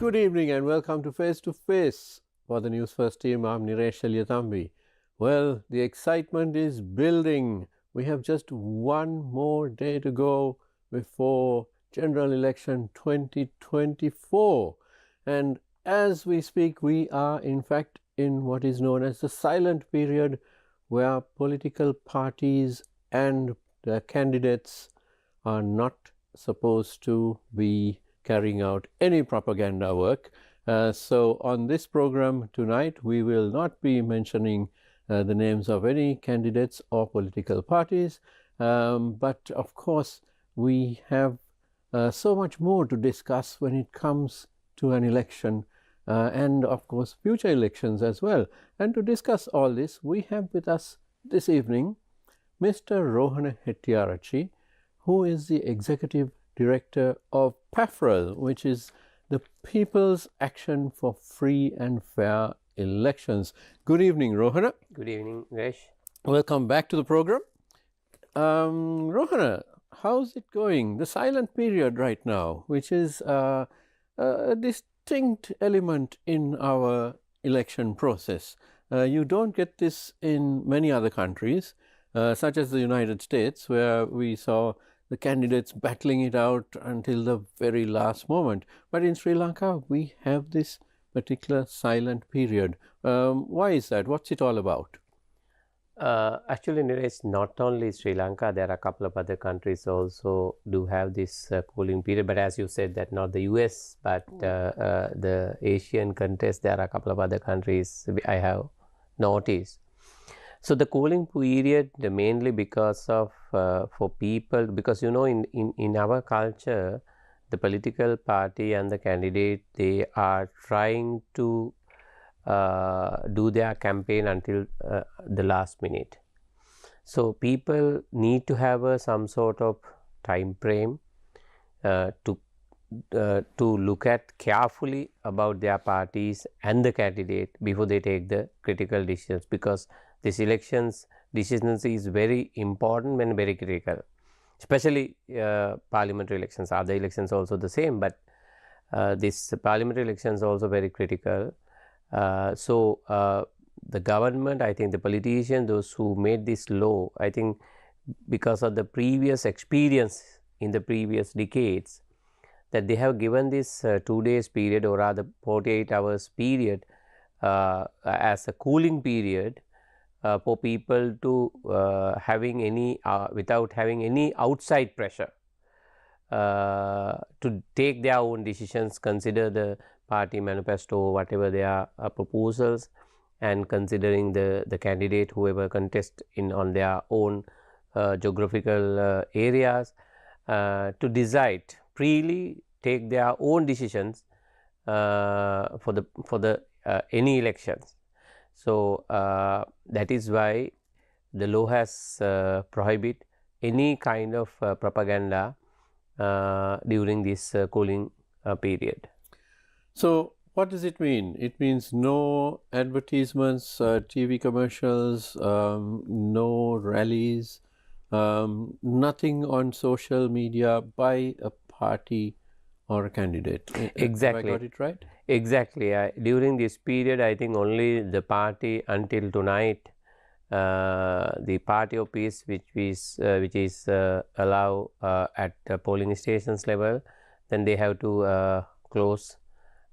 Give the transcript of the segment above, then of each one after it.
Good evening and welcome to Face to Face. For the Newsfirst team, I'm Niresh Eliathambi. Well, the excitement is building. We have just one more day to go before General Election 2024. And as we speak, we are in fact in what is known as the silent period, where political parties and their candidates are not supposed to be carrying out any propaganda work. So on this program tonight, we will not be mentioning the names of any candidates or political parties, but of course we have so much more to discuss when it comes to an election and of course future elections as well. And to discuss all this, we have with us this evening Mr. Rohana Hettiarachchie, who is the Executive Director of PAFFREL, which is the People's Action for Free and Fair Elections. Good evening, Rohana. Good evening, Resh. Welcome back to the program. Rohana, how's it going? The silent period right now, which is a distinct element in our election process. You don't get this in many other countries, such as the United States, where we saw the candidates battling it out until the very last moment. But in Sri Lanka, we have this particular silent period. Why is that? What's it all about? Actually, Niresh, not only Sri Lanka, there are a couple of other countries also do have this cooling period. But as you said, that not the US, but the Asian countries, there are a couple of other countries I have noticed. So the cooling period mainly because of for people, because you know in our culture, the political party and the candidate, they are trying to do their campaign until the last minute. So people need to have some sort of time frame to look at carefully about their parties and the candidate before they take the critical decisions, because this elections decisions is very important and very critical, especially parliamentary elections. Other elections also the same, but this parliamentary elections also very critical. So the government, I think the politicians, those who made this law, I think because of the previous experience in the previous decades, that they have given this 2 days period, or rather 48 hours period as a cooling period for people to having any without having any outside pressure to take their own decisions, consider the party manifesto, whatever their proposals, and considering the candidate whoever contest in on their own geographical areas, to decide freely, take their own decisions for the any elections. So that is why the law has prohibit any kind of propaganda during this cooling period. So what does it mean? It means no advertisements, TV commercials, no rallies, nothing on social media by a party or a candidate. Exactly. Have I got it right? Exactly. During this period, I think only the party until tonight, the party office which is allowed at polling stations level, then they have to close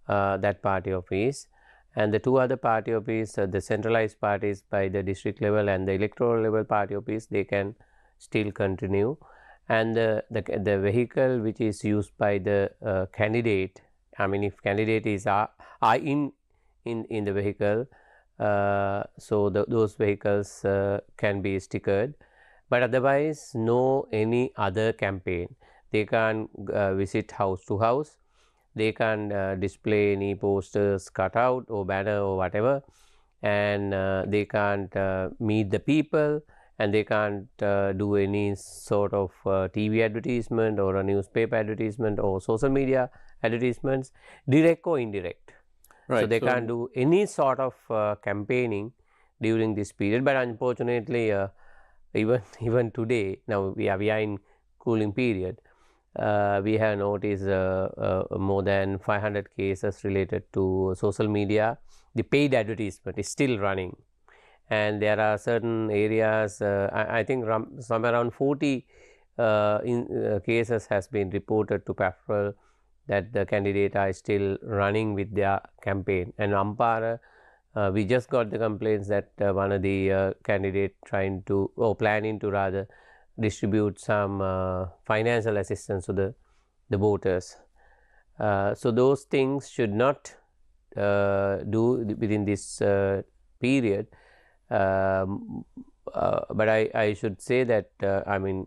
that party office, and the two other party office, the centralized parties by the district level and the electoral level party office, they can still continue. And the vehicle which is used by the candidate, I mean if candidate is are in the vehicle, so those vehicles can be stickered, but otherwise no any other campaign. They can visit house to house, they can display any posters, cutout or banner or whatever, and they can't meet the people, and they can't do any sort of TV advertisement or a newspaper advertisement or social media advertisements, direct or indirect. Right. So they can't do any sort of campaigning during this period. But unfortunately, even today, now we are in cooling period, we have noticed more than 500 cases related to social media. The paid advertisement is still running, and there are certain areas, I think somewhere around 40 cases has been reported to PAFFREL that the candidate are still running with their campaign. And Ampara, we just got the complaints that one of the candidate trying to, or planning to rather, distribute some financial assistance to the voters. So those things should not do within this period. But I should say that I mean,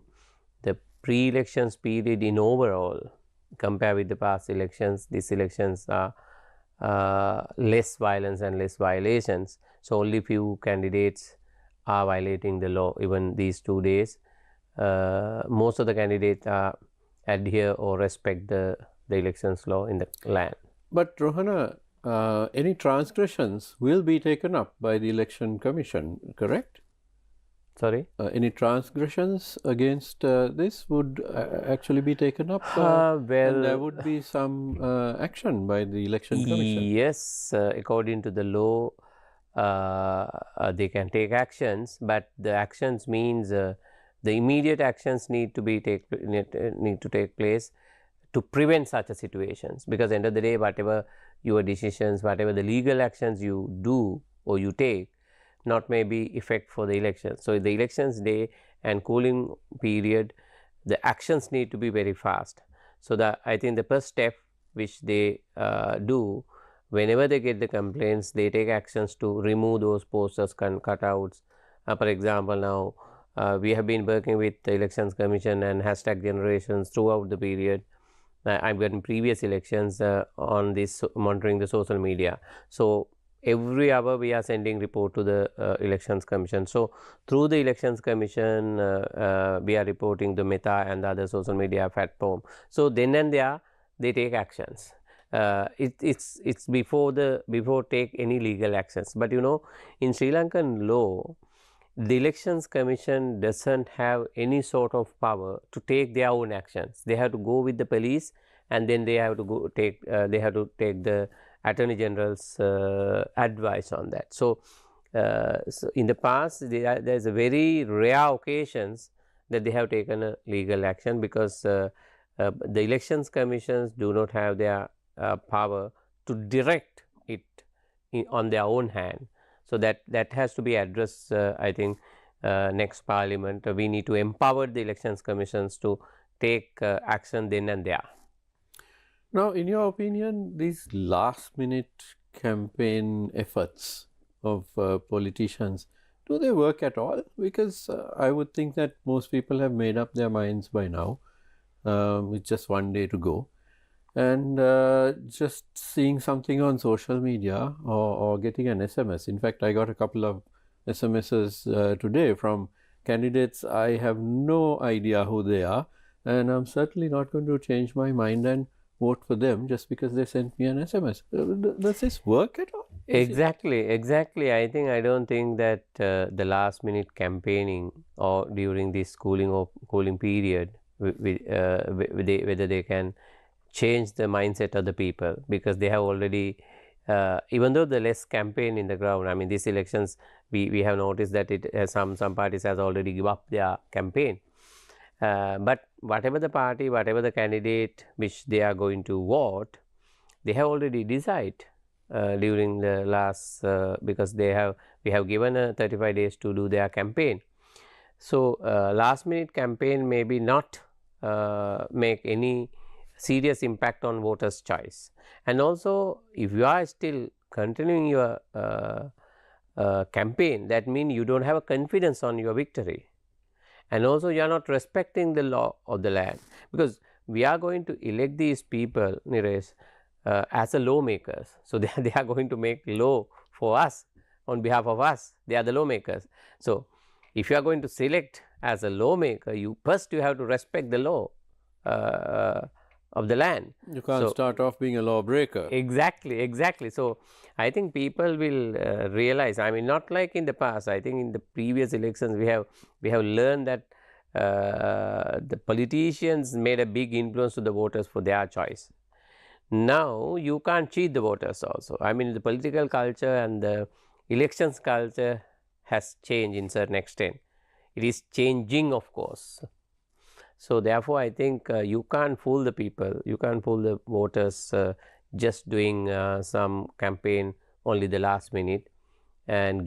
the pre-elections period in overall, compared with the past elections, these elections are less violence and less violations. So only few candidates are violating the law. Even these 2 days, most of the candidates adhere or respect the elections law in the land. But Rohana, any transgressions will be taken up by the Election Commission, correct? Sorry? Any transgressions against this would actually be taken up, well, and there would be some action by the Election Commission. Yes, according to the law, they can take actions, but the actions means the immediate actions need to take place to prevent such a situations, because at the end of the day, whatever your decisions, whatever the legal actions you do or you take, not may be effect for the election. So the elections day and cooling period, the actions need to be very fast. So I think the first step which they do, whenever they get the complaints, they take actions to remove those posters, cutouts. For example, now we have been working with the Elections Commission and hashtag generations throughout the period. I've gotten previous elections on this, monitoring the social media. So every hour we are sending report to the Elections Commission. So through the Elections Commission, we are reporting the Meta and the other social media platform. So then and there, they take actions. It's before take any legal actions. But you know, in Sri Lankan law, the Elections Commission doesn't have any sort of power to take their own actions. They have to go with the police, and then they have to take the Attorney General's advice on that. So in the past, there's a very rare occasions that they have taken a legal action, because the Elections Commissions do not have their power to direct it on their own hand. So that has to be addressed, I think, next Parliament. We need to empower the Elections Commissions to take action then and there. Now, in your opinion, these last-minute campaign efforts of politicians, do they work at all? Because I would think that most people have made up their minds by now, with just one day to go. And just seeing something on social media or getting an SMS. In fact, I got a couple of SMSs today from candidates. I have no idea who they are, and I'm certainly not going to change my mind and vote for them just because they sent me an SMS. Does this work at all? Exactly. I don't think that the last minute campaigning or during this cooling period, whether they can change the mindset of the people, because they have already, even though the less campaign in the ground, I mean, these elections, we have noticed that it has some parties has already give up their campaign. But whatever the party, whatever the candidate which they are going to vote, they have already decided during the last, because we have given 35 days to do their campaign. So last minute campaign maybe not make any serious impact on voters' choice. And also, if you are still continuing your campaign, that means you don't have a confidence on your victory. And also, you are not respecting the law of the land, because we are going to elect these people, Niresh, as a lawmakers. So they are going to make law for us, on behalf of us. They are the lawmakers. So if you are going to select as a lawmaker, you have to respect the law of the land. You can't start off being a lawbreaker. Exactly. So I think people will realize, I mean, not like in the past. I think in the previous elections we have learned that the politicians made a big influence to the voters for their choice. Now you can't cheat the voters also. I mean, the political culture and the elections culture has changed in certain extent. It is changing, of course. So therefore, I think you can't fool the people, you can't fool the voters just doing some campaign only the last minute, and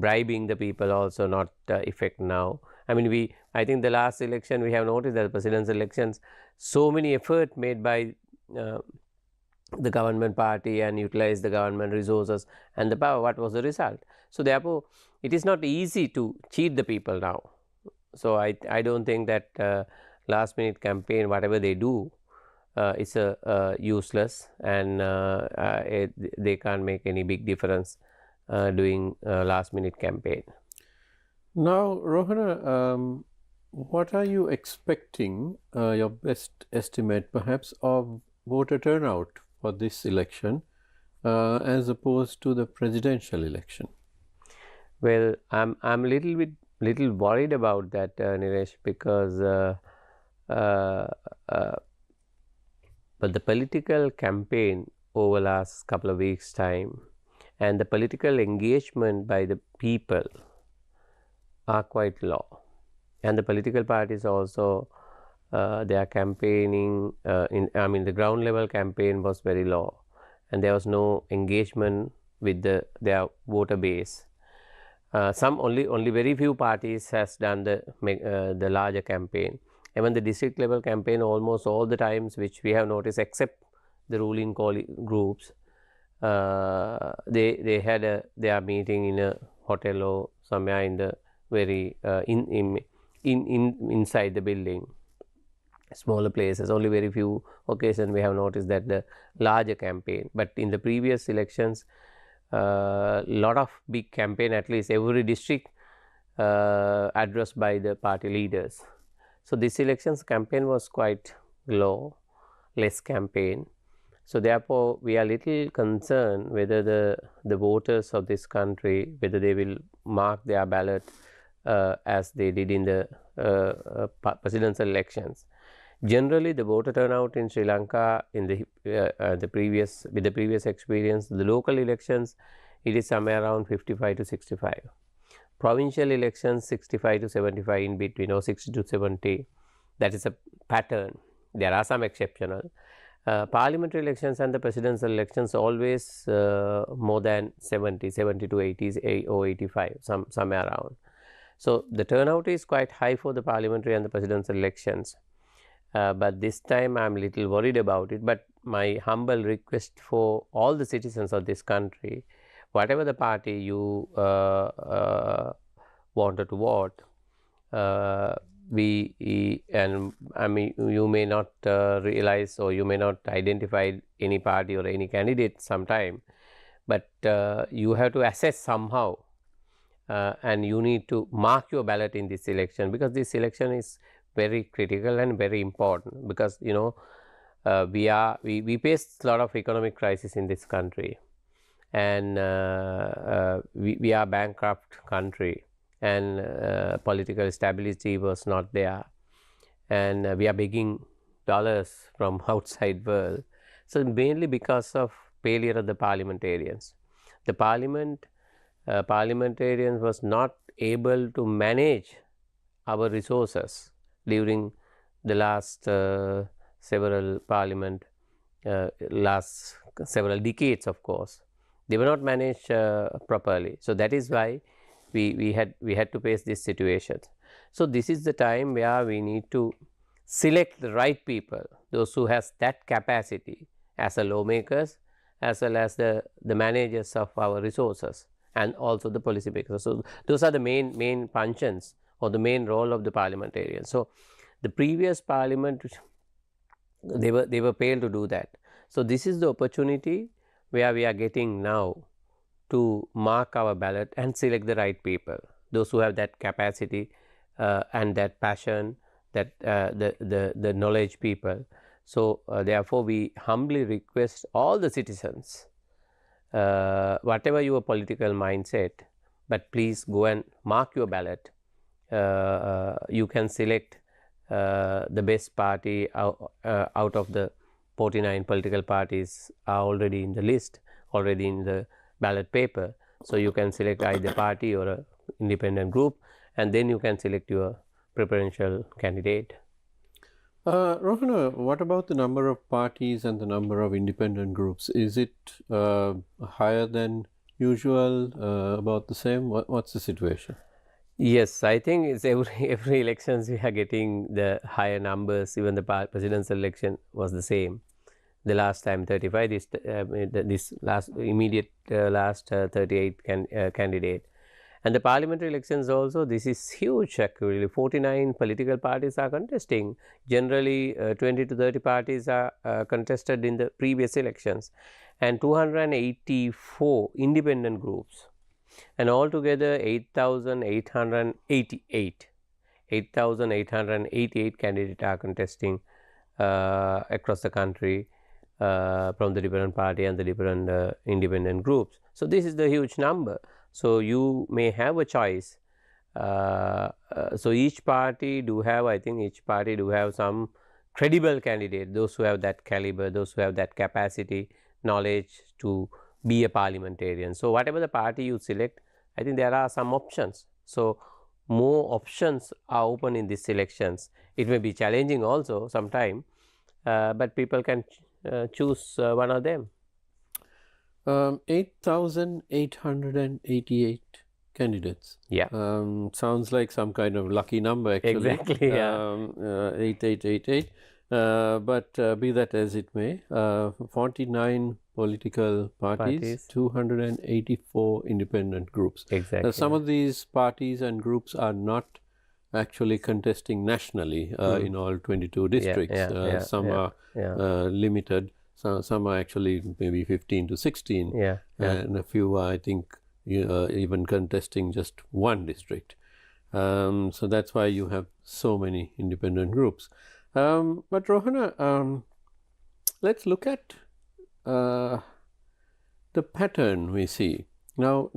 bribing the people also not effect now. I mean, I think the last election we have noticed that the presidential elections, so many effort made by the government party and utilize the government resources and the power. What was the result? So therefore, it is not easy to cheat the people now. So I don't think that last minute campaign, whatever they do, is useless, and they can't make any big difference doing last minute campaign. Now, Rohana, what are you expecting, your best estimate perhaps, of voter turnout for this election as opposed to the presidential election? Well, I'm a little worried about that, Niresh, because but the political campaign over last couple of weeks time and the political engagement by the people are quite low, and the political parties also they are campaigning the ground level campaign was very low, and there was no engagement with their voter base. Only very few parties has done the larger campaign. Even the district level campaign, almost all the times which we have noticed, except the ruling groups, they had their meeting in a hotel or somewhere in the very inside the building, smaller places. Only very few occasions we have noticed that the larger campaign. But in the previous elections, lot of big campaign, at least every district addressed by the party leaders. So this elections campaign was quite low, less campaign. So therefore, we are little concerned whether the voters of this country, whether they will mark their ballot as they did in the presidential elections. Generally, the voter turnout in Sri Lanka in the previous experience, the local elections, it is somewhere around 55 to 65. Provincial elections 65 to 75 in between, or 60 to 70. That is a pattern. There are some exceptional. Parliamentary elections and the presidential elections always more than 70 to 80 or 85, somewhere around. So the turnout is quite high for the parliamentary and the presidential elections. But this time I am a little worried about it. But my humble request for all the citizens of this country, whatever the party you wanted to vote, you may not realize, or you may not identify any party or any candidate sometime, but you have to assess somehow, and you need to mark your ballot in this election, because this election is very critical and very important, because we face a lot of economic crisis in this country, and we are bankrupt country, and political stability was not there, and we are begging dollars from outside world. So mainly because of failure of the parliamentarians. The parliamentarians was not able to manage our resources during the last several decades, of course. They were not managed properly. So that is why we had to face this situation. So this is the time where we need to select the right people, those who has that capacity as a lawmakers, as well as the managers of our resources, and also the policy makers. So those are the main functions or the main role of the parliamentarians. So the previous parliament, they were failed to do that. So this is the opportunity where we are getting now to mark our ballot and select the right people, those who have that capacity and that passion, that the knowledge people. So therefore, we humbly request all the citizens, whatever your political mindset, but please go and mark your ballot you can select the best party out of the 49 political parties are already in the list, already in the ballot paper. So you can select either party or a independent group, and then you can select your preferential candidate. Rohana, what about the number of parties and the number of independent groups? Is it higher than usual, about the same? What's the situation? Yes, I think it's every elections we are getting the higher numbers. Even the presidential election was the same. The last time 35, this last immediate last 38 candidate, and the parliamentary elections also. This is huge. Actually, 49 political parties are contesting. Generally, 20 to 30 parties are contested in the previous elections, and 284 independent groups. And altogether 8,888 candidates are contesting across the country from the different party and the different independent groups. So this is the huge number. So you may have a choice. So each party do have, I think each party do have some credible candidate, those who have that caliber, those who have that capacity, knowledge to be a parliamentarian. So whatever the party you select, I think there are some options. So more options are open in these elections. It may be challenging also sometime, but people can choose one of them. 8,888 candidates. Yeah. Sounds like some kind of lucky number, actually. Exactly. Yeah. 8888. But be that as it may, 49 political parties, 284 independent groups. Exactly. Some of these parties and groups are not actually contesting nationally in all 22 districts. Some are limited. Some are actually maybe 15 to 16. And a few are, I think, even contesting just one district. So that's why you have so many independent groups. But Rohana, let's look at the pattern we see. Now,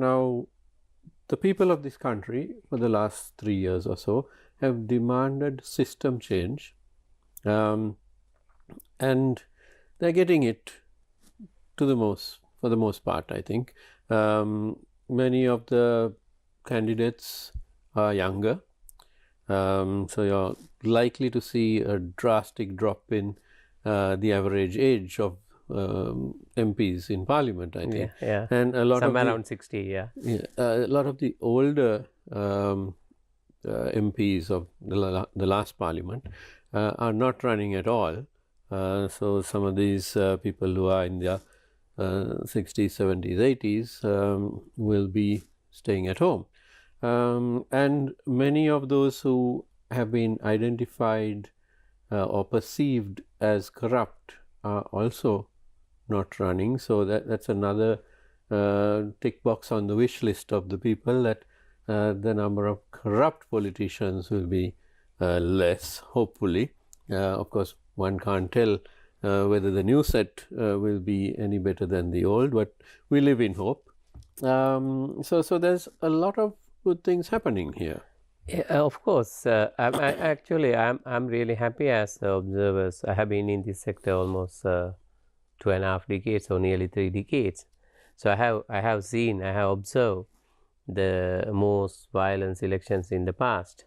the people of this country for the last 3 years or so have demanded system change, and they're getting it for the most part, I think. Many of the candidates are younger, so you're likely to see a drastic drop in the average age of MPs in Parliament, I think. And a lot somewhere around 60. A lot of the older MPs of the last Parliament are not running at all. So some of these people who are in their 60s, 70s, 80s will be staying at home. And many of those who have been identified or perceived as corrupt are also not running. So that's another tick box on the wish list of the people, that the number of corrupt politicians will be less, hopefully. Of course, one can't tell whether the new set will be any better than the old, but we live in hope. So there's a lot of good things happening here. Of course. I'm really happy as observers. I have been in this sector almost 2.5 decades or nearly 3 decades. So I have observed the most violent elections in the past.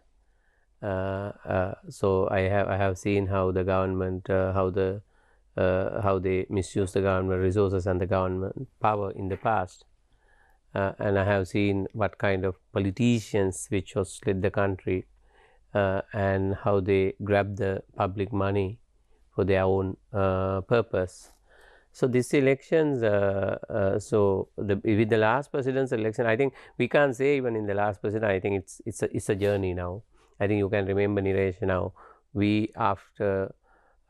So I have seen how the government, how they misuse the government resources and the government power in the past. And I have seen what kind of politicians which was led the country, and how they grab the public money for their own purpose. So these elections, with the last presidential election, I think we can't say even in the last president. I think it's a journey now. I think you can remember, Niresh, now we, after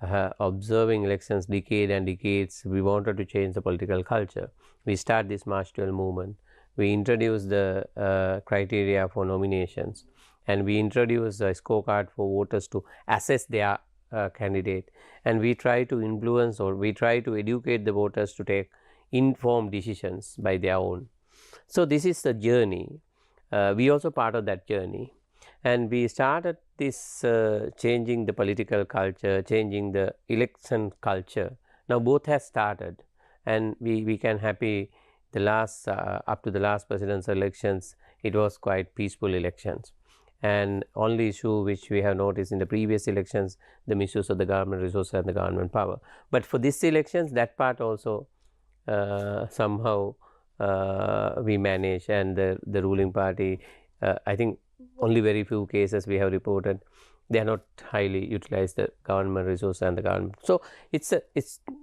observing elections decades and decades, we wanted to change the political culture. We start this March 12 movement. We introduced the criteria for nominations, and we introduced a scorecard for voters to assess their candidate, and we try to influence, or we try to educate the voters to take informed decisions by their own. So this is the journey. We also part of that journey, And we started this changing the political culture, changing the election culture. Now both have started, and we can happy the last up to the last presidential elections, it was quite peaceful elections. And only issue which we have noticed in the previous elections, the misuse of the government resources and the government power. But for this elections, that part also somehow we manage, and the ruling party, I think only very few cases we have reported, they are not highly utilized the government resource and the government. So it's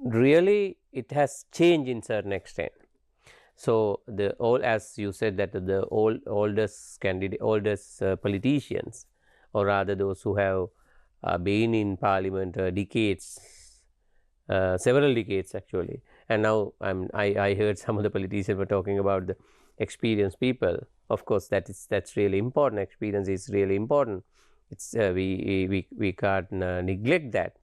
really, it has changed in certain extent. So the as you said, that the oldest politicians, or rather those who have been in parliament decades, several decades actually, and now I heard some of the politicians were talking about the experienced people. Of course, that's really important. Experience is really important. It's we can't neglect that.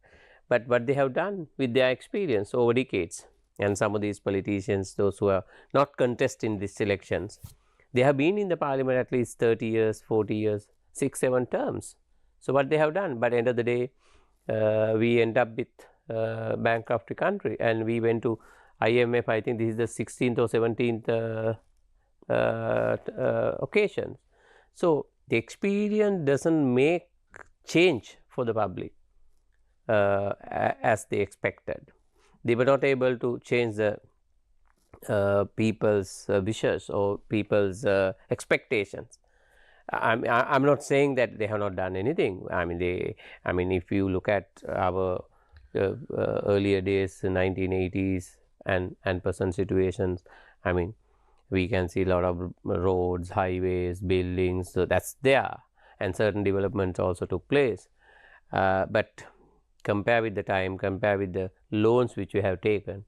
But what they have done with their experience over decades, and some of these politicians, those who are not contesting these elections, they have been in the parliament at least 30 years, 40 years, 6-7 terms. So what they have done, but end of the day, we end up with bankrupt country, and we went to IMF. I think this is the 16th or 17th occasion. So the experience doesn't make change for the public as they expected. They were not able to change the people's wishes or people's expectations. I'm not saying that they have not done anything. I mean, if you look at our earlier days, 1980s and present situations, I mean, we can see a lot of roads, highways, buildings, so that's there, and certain developments also took place. But compare with the time, compare with the loans which we have taken,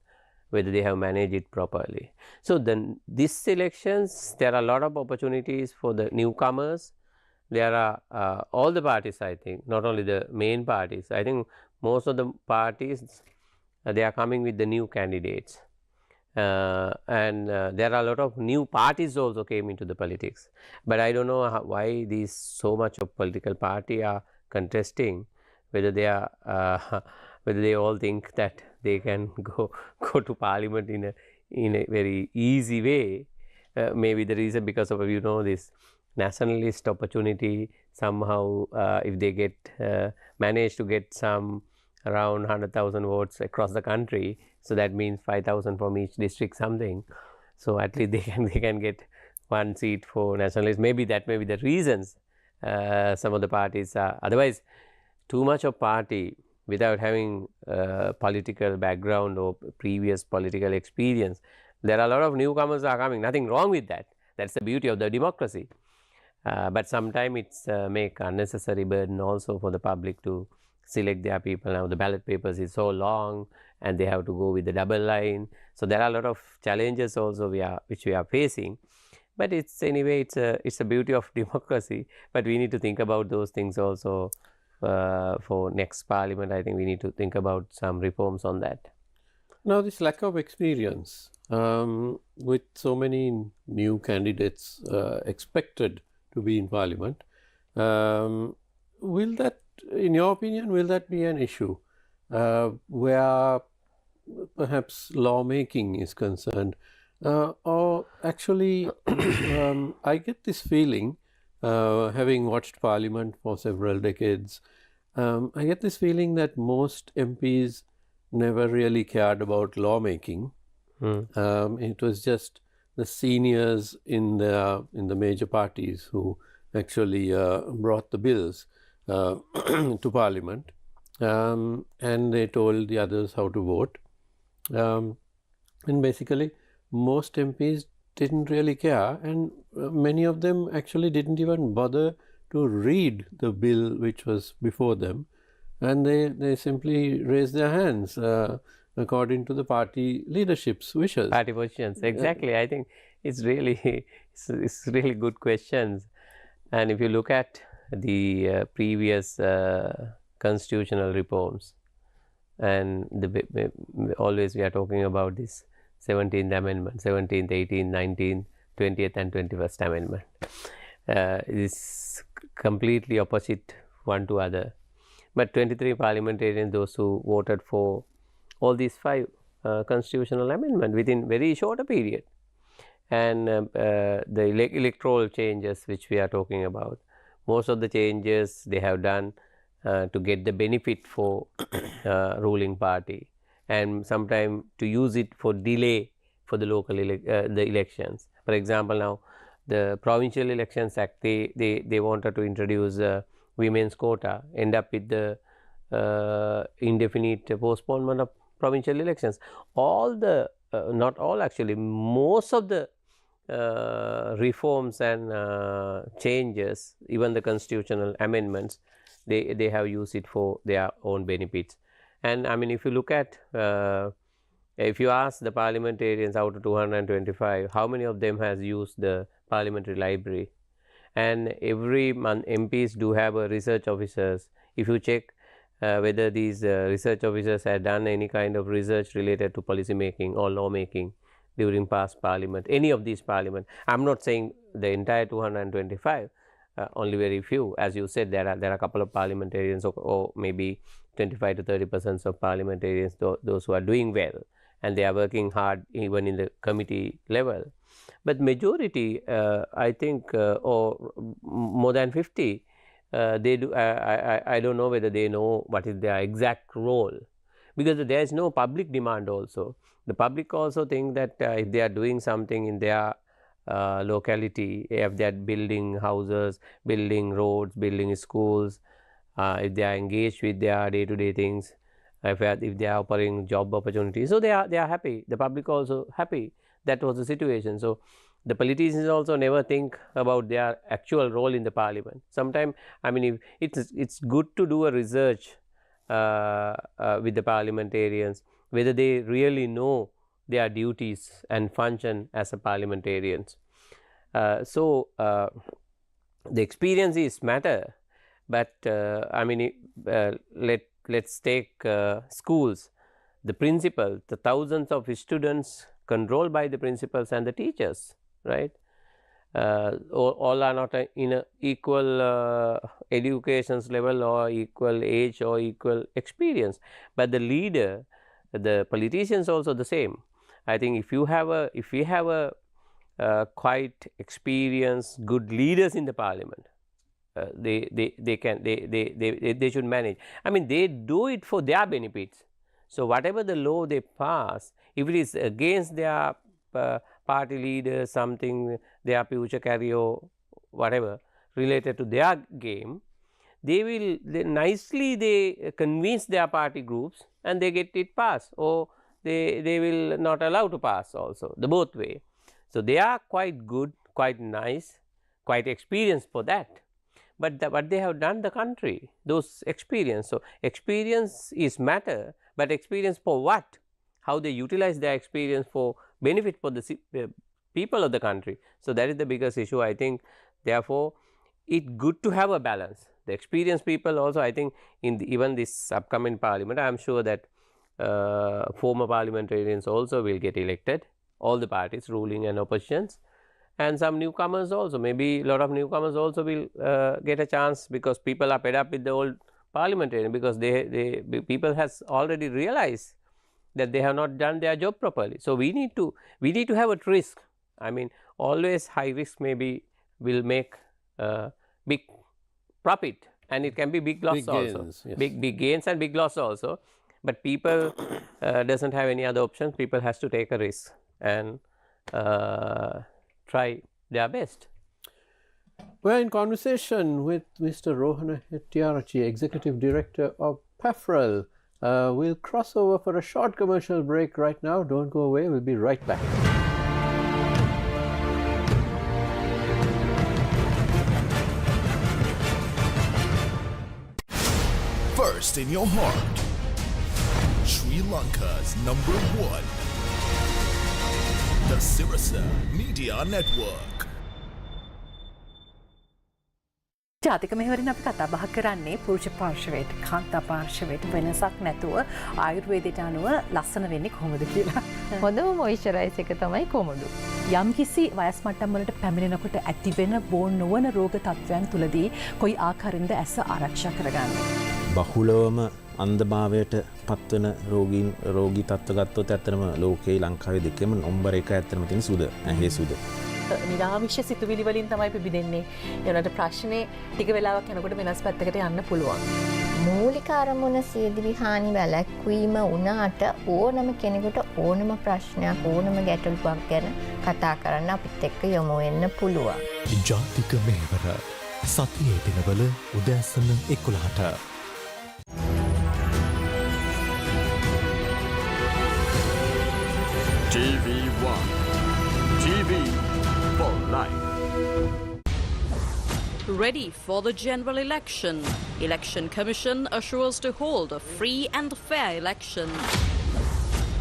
whether they have managed it properly. So then these elections, there are a lot of opportunities for the newcomers. There are all the parties, I think, not only the main parties. I think most of the parties, they are coming with the new candidates. And there are a lot of new parties also came into the politics. But I don't know why these so much of political party are contesting, whether they are whether they all think that they can go to parliament in a very easy way. Maybe the reason because of, you know, this nationalist opportunity somehow, if they get manage to get some around 100,000 votes across the country, so that means 5,000 from each district something. So at least they can get one seat for nationalists. Maybe that may be the reasons some of the parties are. Otherwise, too much of party without having political background or previous political experience. There are a lot of newcomers are coming. Nothing wrong with that. That's the beauty of the democracy. But sometimes it's make unnecessary burden also for the public to select their people. Now the ballot papers is so long, and they have to go with the double line. So there are a lot of challenges also which we are facing. But it's anyway, it's a beauty of democracy. But we need to think about those things also for next parliament. I think we need to think about some reforms on that. Now, this lack of experience with so many new candidates expected to be in parliament, will that, in your opinion, will that be an issue where perhaps lawmaking is concerned? Or actually, I get this feeling, having watched parliament for several decades, I get this feeling that most MPs never really cared about lawmaking. It was just the seniors in the major parties who actually brought the bills to parliament, and they told the others how to vote. And basically, most MPs didn't really care, and many of them actually didn't even bother to read the bill which was before them, and they simply raised their hands according to the party leadership's wishes. Party positions, exactly. I think it's really good questions. And if you look at the previous constitutional reforms, and always we are talking about this 17th Amendment, 17th, 18th, 19th, 20th and 21st Amendment. This completely opposite one to other. But 23 parliamentarians, those who voted for all these 5 constitutional amendments within very short a period, and the electoral changes which we are talking about, most of the changes they have done to get the benefit for ruling party, and sometimes to use it for delay for the local the elections. For example, now the Provincial Elections Act, they wanted to introduce women's quota, end up with the indefinite postponement of provincial elections. All the not all actually, most of the reforms and changes, even the constitutional amendments, they have used it for their own benefits. And I mean, if you look at if you ask the parliamentarians out of 225 how many of them has used the parliamentary library, and every month MPs do have a research officers. If you check whether these research officers have done any kind of research related to policy making or law making during past parliament, any of these parliament, I am not saying the entire 225, only very few. As you said, there are a couple of parliamentarians, or maybe 25 to 30% of parliamentarians, those who are doing well and they are working hard even in the committee level. But majority, I think, or more than 50, they do. I don't know whether they know what is their exact role, because there is no public demand also. The public also think that if they are doing something in their locality, if they are building houses, building roads, building schools, if they are engaged with their day-to-day things, if they are offering job opportunities, so they are happy. The public also happy. That was the situation. So the politicians also never think about their actual role in the parliament. Sometimes, I mean, it's good to do a research with the parliamentarians, whether they really know their duties and function as a parliamentarians. So the experience is matter, but I mean, let's take schools. The principal, the thousands of students controlled by the principals and the teachers, right? All are not in a equal education level or equal age or equal experience, but the leader, the politicians also the same. I think if we have a quite experienced good leaders in the parliament, they should manage. I mean, they do it for their benefits. So whatever the law they pass, if it is against their party leaders, something, their future career, whatever related to their game, they nicely convince their party groups and they get it passed, or they will not allow to pass also, the both way. So they are quite good, quite nice, quite experienced for that. But what they have done the country, those experience. So experience is matter, but experience for what? How they utilize their experience for benefit for the people of the country. So that is the biggest issue, I think. Therefore, it's good to have a balance. The experienced people also, I think, in even this upcoming parliament, I am sure that former parliamentarians also will get elected, all the parties, ruling and oppositions, and some newcomers also. Maybe a lot of newcomers also will get a chance, because people are fed up with the old parliamentarian, because people has already realized that they have not done their job properly. So we need to have a risk. I mean, always high risk maybe will make big profit, and it can be big loss also. Yes. Big gains and big loss also. But people doesn't have any other option. People has to take a risk and try their best. We're in conversation with Mr. Rohana Hettiarachchie, Executive Director of PAFFREL. We'll cross over for a short commercial break right now. Don't go away. We'll be right back. First in your heart, Sri Lanka's #1, the Sirasa Media Network. ජාතික මෙහෙවරින් අපි කතා බහ කරන්නේ පුරුෂ පාර්ශවයට කාන්තා පාර්ශවයට වෙනසක් නැතුව ආයුර්වේදයට අනුව ලස්සන වෙන්නේ කොහොමද කියලා. හොඳම මොයිස්චරයිස් එක තමයි කොමඩු. යම්කිසි වයස් මට්ටම් වලට පැමිණෙනකොට ඇතිවෙන බෝ නොවන රෝග තත්ත්වයන් තුලදී කොයි ආකාරයෙන්ද ඇස ආරක්ෂා කරගන්නේ? බහුලවම අන්ධභාවයට පත්වන රෝගී තත්ත්ව ගත්තොත් ඇත්තටම ලෝකයේ ලංකාවේ දෙකම නම්බර් 1 ඇත්තටම තියෙන සුද ඇහි සුද. නිරාමිෂ සිතුවිලි වලින් තමයි පිබිදෙන්නේ. ඒනට ප්‍රශ්නේ ටික වෙලාවක් යනකොට වෙනස් පැත්තකට යන්න පුළුවන්. මූලික අරමුණ සියදිවි හානි වැළැක්වීම වුණාට ඕනම කෙනෙකුට ඕනම ප්‍රශ්නයක් ඕනම ගැටලුවක් ගැන කතා කරන්න අපිත් එක්ක යොමු වෙන්න පුළුවන්. ජාතික මෙහෙවර සතියේ දිනවල උදෑසන 11ට. TV1 TV for life. Ready for the general election. Election Commission assures to hold a free and fair election.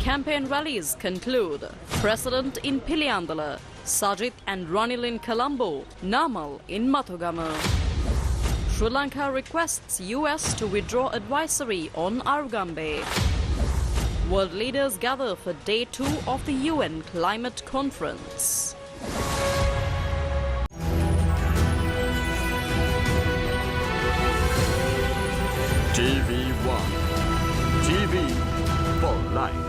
Campaign rallies conclude. President in Piliandala, Sajid and Ranil in Colombo, Namal in Matugama. Sri Lanka requests US to withdraw advisory on Argambe. World leaders gather for day 2 of the UN Climate Conference. TV1 TV for life.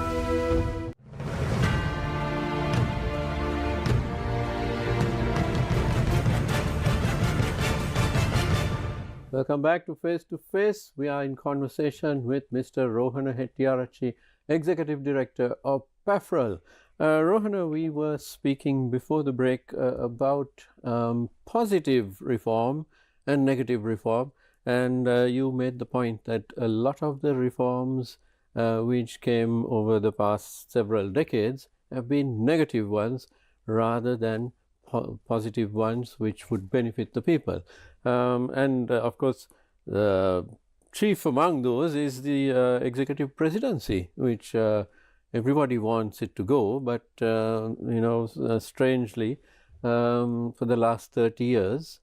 Welcome back to Face to Face. We are in conversation with Mr. Rohana Hettiarachchie, Executive Director of PAFFREL. Rohana, we were speaking before the break about positive reform and negative reform. And you made the point that a lot of the reforms which came over the past several decades have been negative ones rather than positive ones which would benefit the people. And of course, the chief among those is the executive presidency, which everybody wants it to go, but strangely, for the last 30 years,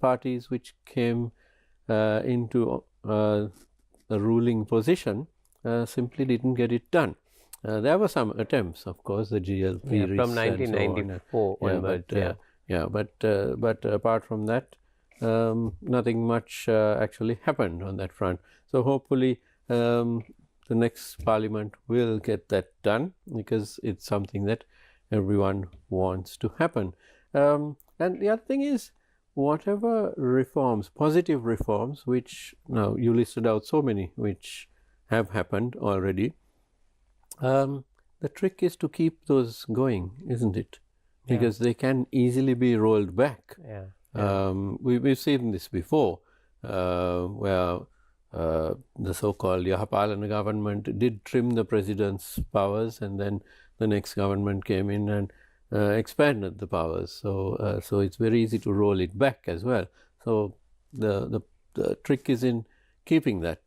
parties which came into the ruling position simply didn't get it done. There were some attempts, of course, the GLP from 1994 onwards. But apart from that, nothing much actually happened on that front. So hopefully the next parliament will get that done, because it's something that everyone wants to happen. And the other thing is, whatever reforms, positive reforms, which now you listed out so many which have happened already, the trick is to keep those going, isn't it? Because they can easily be rolled back. We've seen this before, where the so-called Yahapalana government did trim the president's powers, and then the next government came in and expanded the powers. So it's very easy to roll it back as well. So the trick is in keeping that.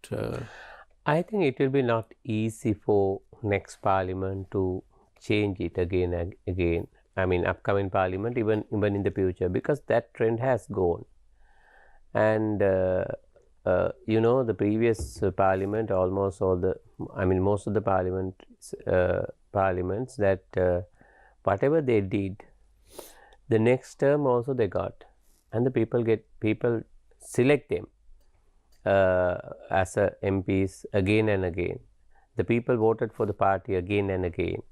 I think it will be not easy for next parliament to change it again and again. I mean, upcoming parliament, even in the future, because that trend has gone. And the previous parliament, most of the parliaments that whatever they did, the next term also they got, and the people select them as MPs again and again. The people voted for the party again and again.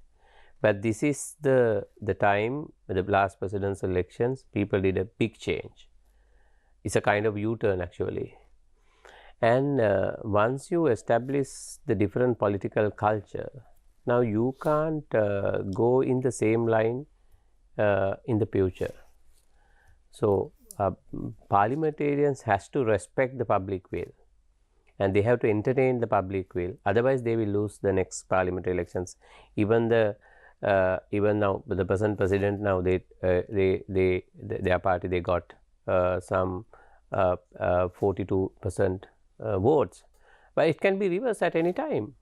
But this is the time, the last presidential elections, people did a big change. It's a kind of U-turn actually. And once you establish the different political culture, now you can't go in the same line in the future. So parliamentarians has to respect the public will, and they have to entertain the public will. Otherwise, they will lose the next parliamentary elections. Even now, the present president now, their party, they got some 42% votes, but it can be reversed at any time.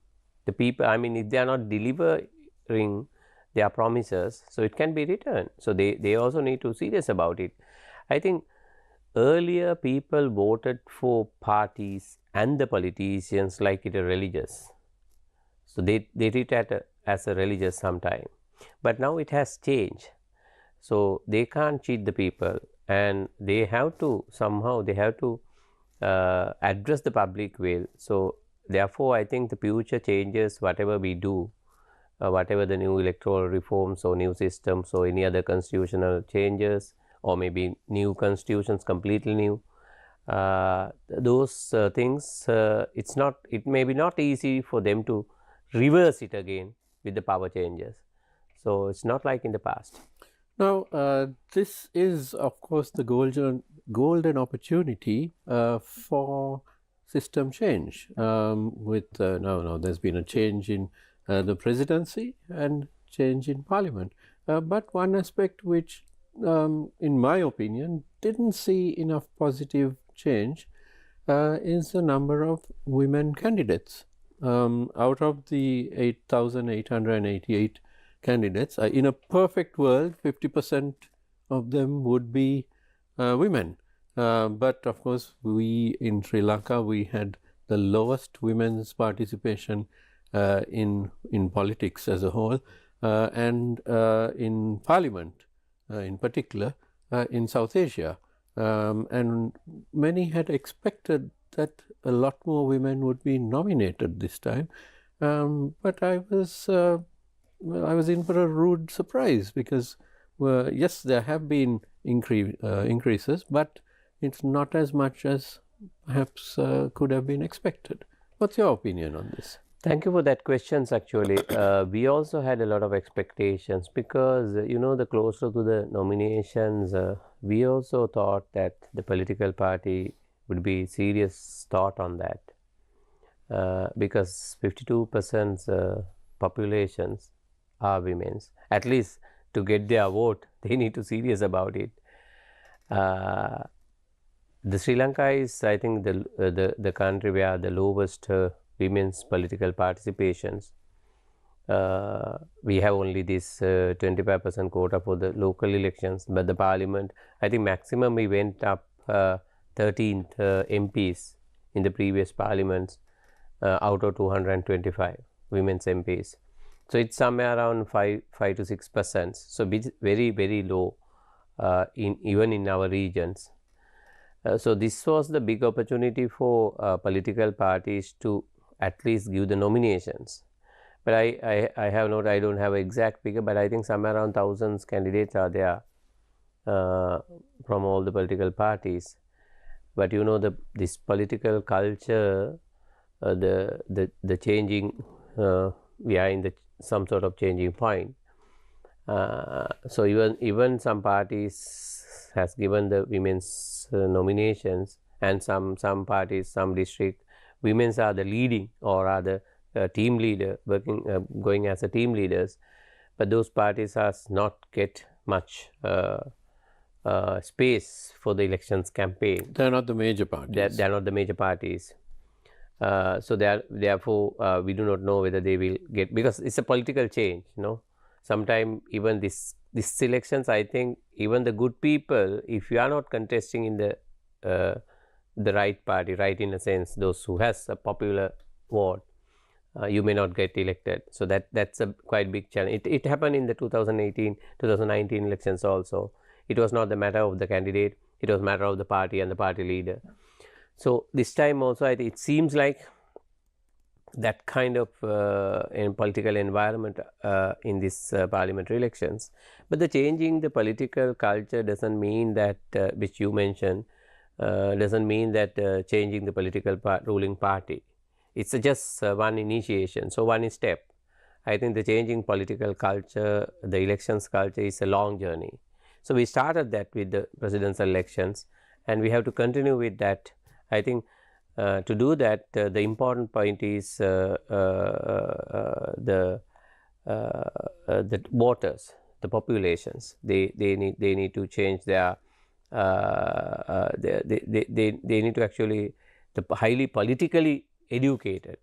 The people, I mean, if they are not delivering their promises, so it can be returned. So they also need to serious about it. I think earlier people voted for parties and the politicians like it a religious. So they treat it as a religious sometime. But now it has changed. So they can't cheat the people, and they have to somehow address the public will. So therefore, I think the future changes, whatever we do, whatever the new electoral reforms or new systems or any other constitutional changes, or maybe new constitutions completely new, those things, it may be not easy for them to reverse it again with the power changes. So it's not like in the past. Now, this is, of course, the golden opportunity for system change. Now there's been a change in the presidency and change in parliament. But one aspect which, in my opinion, didn't see enough positive change is the number of women candidates. Out of the 8,888 candidates, in a perfect world, 50% of them would be women. But of course, we in Sri Lanka, we had the lowest women's participation in politics as a whole, and in parliament in particular in South Asia. And many had expected that a lot more women would be nominated this time, but I was in for a rude surprise, because yes, there have been increases, but it's not as much as perhaps could have been expected. What's your opinion on this? Thank you for that questions. Actually, we also had a lot of expectations, because the closer to the nominations, we also thought that the political party would be serious thought on that, because 52% populations are women's. At least to get their vote, they need to serious about it. The Sri Lanka is, I think, the country where the lowest women's political participations. We have only this 25% quota for the local elections, but the parliament, I think maximum we went up 13th MPs in the previous parliaments out of 225 women's MPs. So it's somewhere around 5 to 6%. So very, very low even in our regions. So this was the big opportunity for political parties to at least give the nominations. But I don't have an exact figure, but I think somewhere around thousands candidates are there from all the political parties. But this political culture, the changing, we are in some sort of changing point. So even some parties has given the women's nominations, and some parties, some district, women's are the leading or are the team leader, going as a team leaders, but those parties has not get much space for the elections campaign. They are not the major parties. They are not the major parties. So therefore, we do not know whether they will get, because it's a political change. Sometime even this elections, I think even the good people, if you are not contesting in the right party, right in a sense, those who has a popular vote, you may not get elected. So that's a quite big challenge. It happened in the 2018-2019 elections also. It was not the matter of the candidate, it was matter of the party and the party leader. So this time also, it seems like that kind of in political environment in this parliamentary elections. But the changing the political culture doesn't mean that, which you mentioned, doesn't mean that changing the political ruling party. It's just one initiation, so one step. I think the changing political culture, the elections culture, is a long journey. So we started that with the presidential elections, and we have to continue with that. I think to do that, the important point is the voters, the populations. They need to change their. They need to actually the highly politically educated.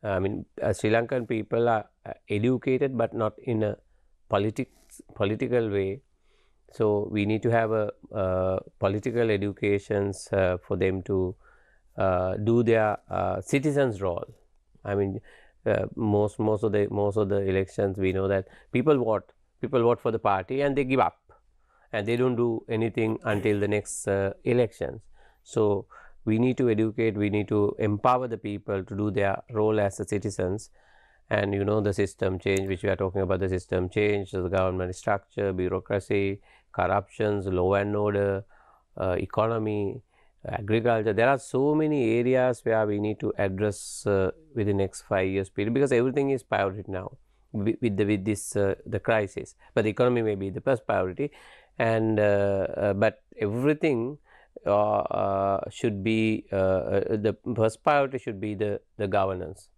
I mean, Sri Lankan people are educated, but not in a political way. So we need to have a political educations for them to do their citizens' role. I mean, most of the elections we know that people vote for the party and they give up and they don't do anything until the next elections. So we need to educate, we need to empower the people to do their role as the citizens. And the system change, which we are talking about, the system change, the government structure, bureaucracy, corruptions, law and order, economy, agriculture. There are so many areas where we need to address within the next 5 years period, because everything is priority now with this the crisis. But the economy may be the first priority, and but everything should be the first priority should be the governance.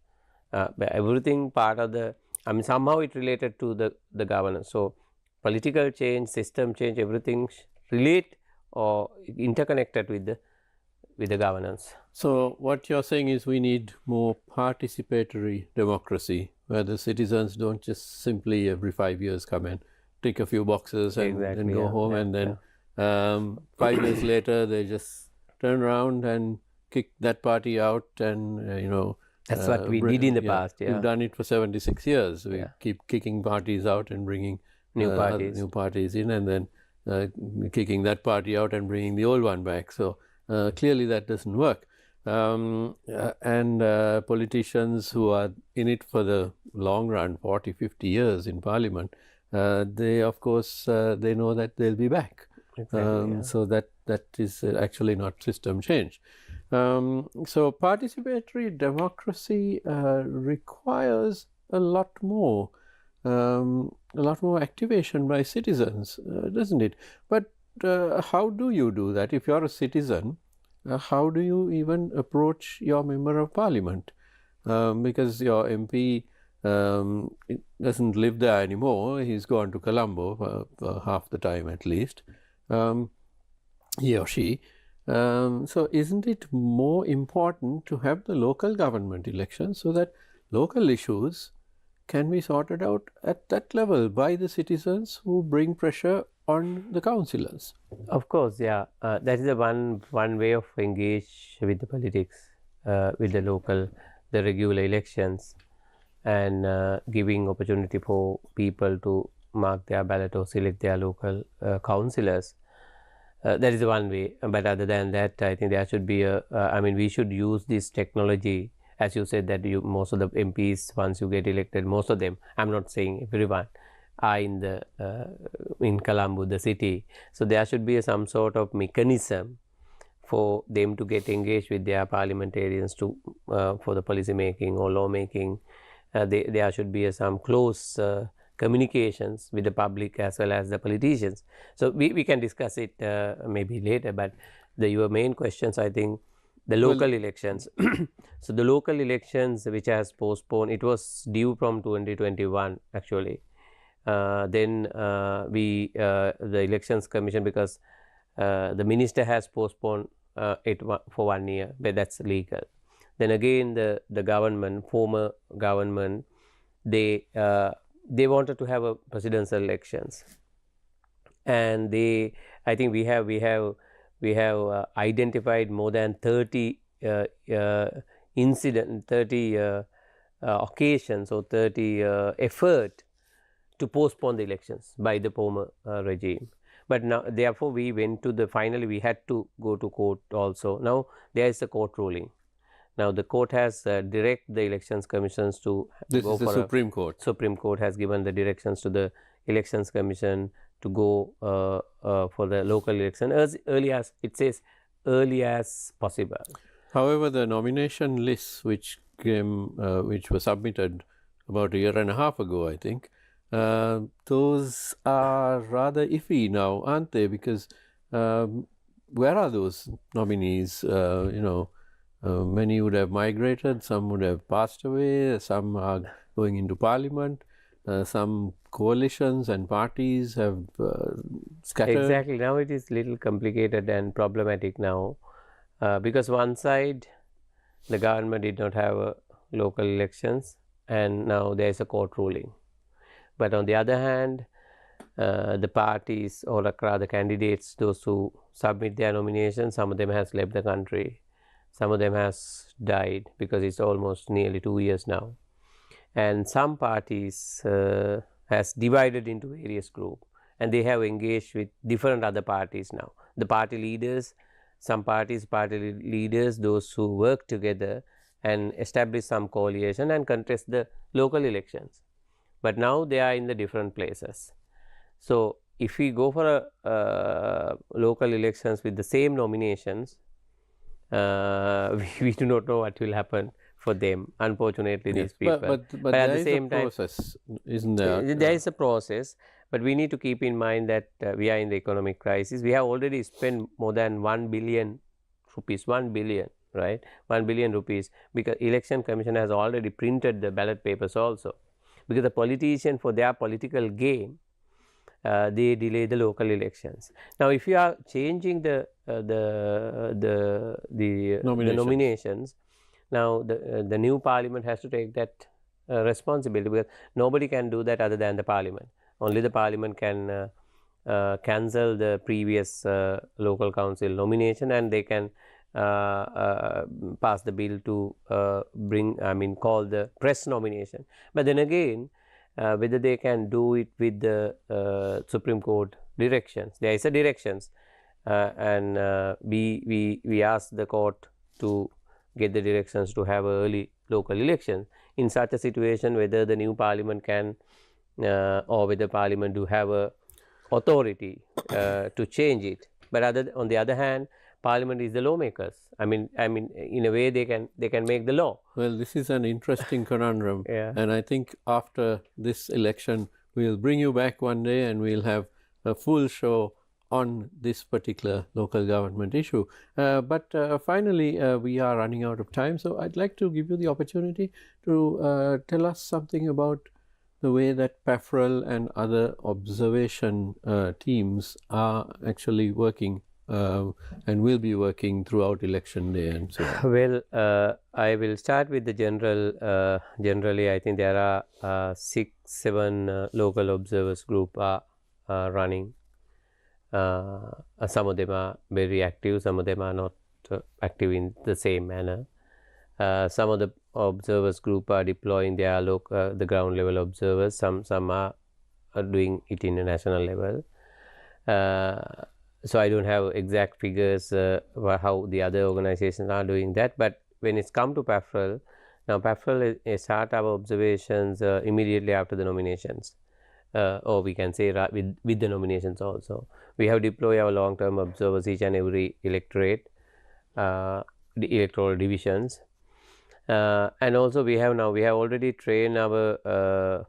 Everything part of the, somehow it related to the governance. So political change, system change, everything relate or interconnected with the governance. So what you're saying is we need more participatory democracy, where the citizens don't just simply every 5 years come and tick a few boxes and then go home, and then 5 years later they just turn around and kick that party out, and that's what we did in the past. We've done it for 76 years. We keep kicking parties out and bringing new parties in, and then kicking that party out and bringing the old one back. So clearly that doesn't work. And politicians who are in it for the long run, 40, 50 years in parliament, they of course they know that they'll be back. Exactly, So that is actually not system change. So participatory democracy requires a lot more activation by citizens, doesn't it? But how do you do that? If you're a citizen, how do you even approach your member of parliament? Because your MP doesn't live there anymore. He's gone to Colombo for half the time at least, he or she. So isn't it more important to have the local government elections so that local issues can be sorted out at that level by the citizens who bring pressure on the councillors? Of course, that is the one way of engage with the politics, with the local, the regular elections, and giving opportunity for people to mark their ballot or select their local councillors. That is one way, but other than that, I think there should be we should use this technology, as you said, that most of the MPs, once you get elected, most of them, I'm not saying everyone, are in Colombo, the city. So there should be some sort of mechanism for them to get engaged with their parliamentarians for the policy making or law making. There should be some close communications with the public as well as the politicians. So we can discuss it maybe later, but your main questions, I think, the local elections. So the local elections which has postponed, it was due from 2021 actually. Then the elections commission, because the minister has postponed it for 1 year, but that's legal. Then again the government, former government, they wanted to have a presidential elections, and I think we have identified more than 30 occasions or 30 effort to postpone the elections by the former regime. But now, therefore, we went to finally we had to go to court also. Now there is a court ruling. Now the court has direct the elections commissions to go for the Supreme Court. Supreme Court has given the directions to the elections commission to go for the local election as early as, it says, early as possible. However, the nomination lists which were submitted about 1.5 years ago, I think, those are rather iffy now, aren't they? Because where are those nominees? Many would have migrated, some would have passed away, some are going into parliament, some coalitions and parties have scattered. Exactly. Now it is little complicated and problematic now, because one side the government did not have local elections, and now there is a court ruling. But on the other hand, the parties or the candidates, those who submit their nominations, some of them has left the country. Some of them has died, because it's almost nearly 2 years now. and some parties has divided into various groups, and they have engaged with different other parties now. The party leaders, some parties, party leaders, those who work together and establish some coalition and contest the local elections, but now they are in the different places. So, if we go for a local elections with the same nominations, we do not know what will happen for them, unfortunately. Yes, these people. but at there the is same a time, process, isn't there? there is a process, but we need to keep in mind that we are in the economic crisis. We have already spent more than 1 billion rupees, 1 billion, right, 1 billion rupees, because election commission has already printed the ballot papers also, because the politician, for their political gain, they delay the local elections. Now, if you are changing the nominations, now the new parliament has to take that responsibility, because nobody can do that other than the parliament. Only the parliament can cancel the previous local council nomination, and they can pass the bill to call the press nomination. But then again, whether they can do it with the Supreme Court directions, there is a directions, and we ask the court to get the directions to have early local elections. In such a situation, whether the new parliament can or whether parliament do have a authority to change it. But on the other hand, parliament is the lawmakers. I mean, in a way they can make the law. Well, this is an interesting conundrum, Yeah. and I think after this election, we'll bring you back one day and we'll have a full show on this particular local government issue. But finally, we are running out of time, so I'd like to give you the opportunity to tell us something about the way that PAFFREL and other observation teams are actually working and will be working throughout election day and so on. Well, I will start with the general. Generally, I think there are 6-7 local observers group are running. Some of them are very active, some of them are not active in the same manner. Some of the observers group are deploying their the ground level observers. Some are doing it in a national level. So I don't have exact figures how the other organizations are doing that. But when it's come to PAFFREL, now PAFFREL start our observations immediately after the nominations, or we can say with the nominations also. We have deployed our long-term observers each and every electorate, the electoral divisions, and also we have already trained our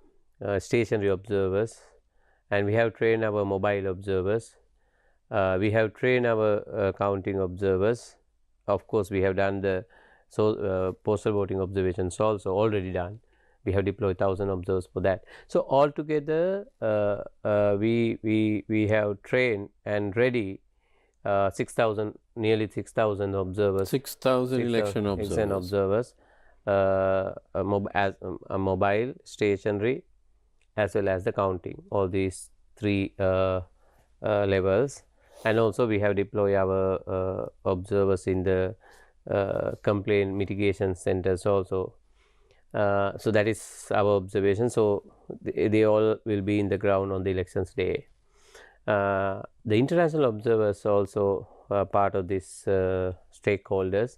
stationary observers, and we have trained our mobile observers. We have trained our counting observers. Of course, we have done the postal voting observations also already done. We have deployed 1,000 observers for that. So altogether, we have trained and ready 6,000, nearly 6,000 observers. 6,000 election observers. Mobile, stationary, as well as the counting. All these 3 levels. And also we have deployed our observers in the complaint mitigation centers also. So that is our observation. So they all will be in the ground on the elections day. The international observers also are part of these stakeholders.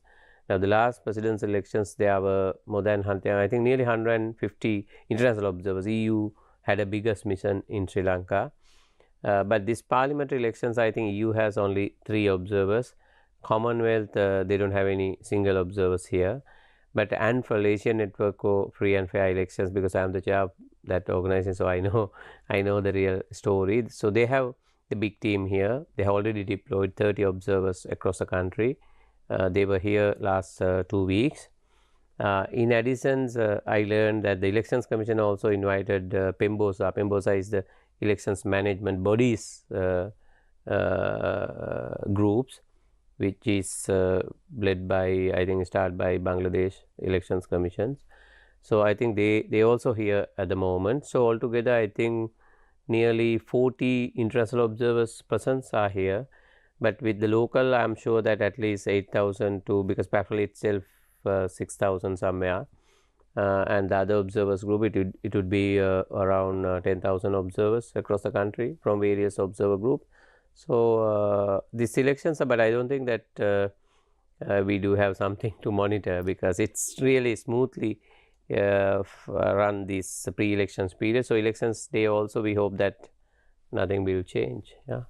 Now the last presidential elections, there were more than I think nearly 150 international observers. EU had a biggest mission in Sri Lanka. But this parliamentary elections, I think EU has only 3 observers. Commonwealth, they don't have any single observers here. But for Asian Network for Free and Fair Elections, because I am the chair of that organization, so I know the real story. So they have the big team here. They have already deployed 30 observers across the country. They were here last 2 weeks. In addition, I learned that the Elections Commission also invited PEMBOSA. PEMBOSA is the elections management bodies groups, which is led by, I think, started by Bangladesh Elections Commissions. So I think they also here at the moment. So altogether, I think nearly 40 international observers persons are here. But with the local, I am sure that at least 8,000 because PAFFREL itself 6,000 somewhere. and the other observers group, it would be around 10,000 observers across the country from various observer group. So these elections, but I don't think that we do have something to monitor, because it's really smoothly run this pre-elections period. So elections day also, we hope that nothing will change. Yeah.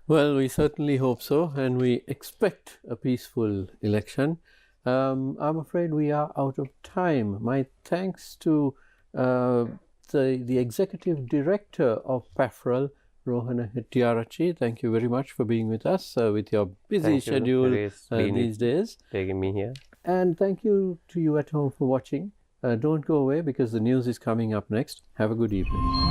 Well, we certainly hope so, and we expect a peaceful election. I'm afraid we are out of time. My thanks to the Executive Director of PAFFREL, Rohana Hettiarachchie. Thank you very much for being with us with your busy schedule these days. Taking me here. And thank you to you at home for watching. Don't go away, because the news is coming up next. Have a good evening.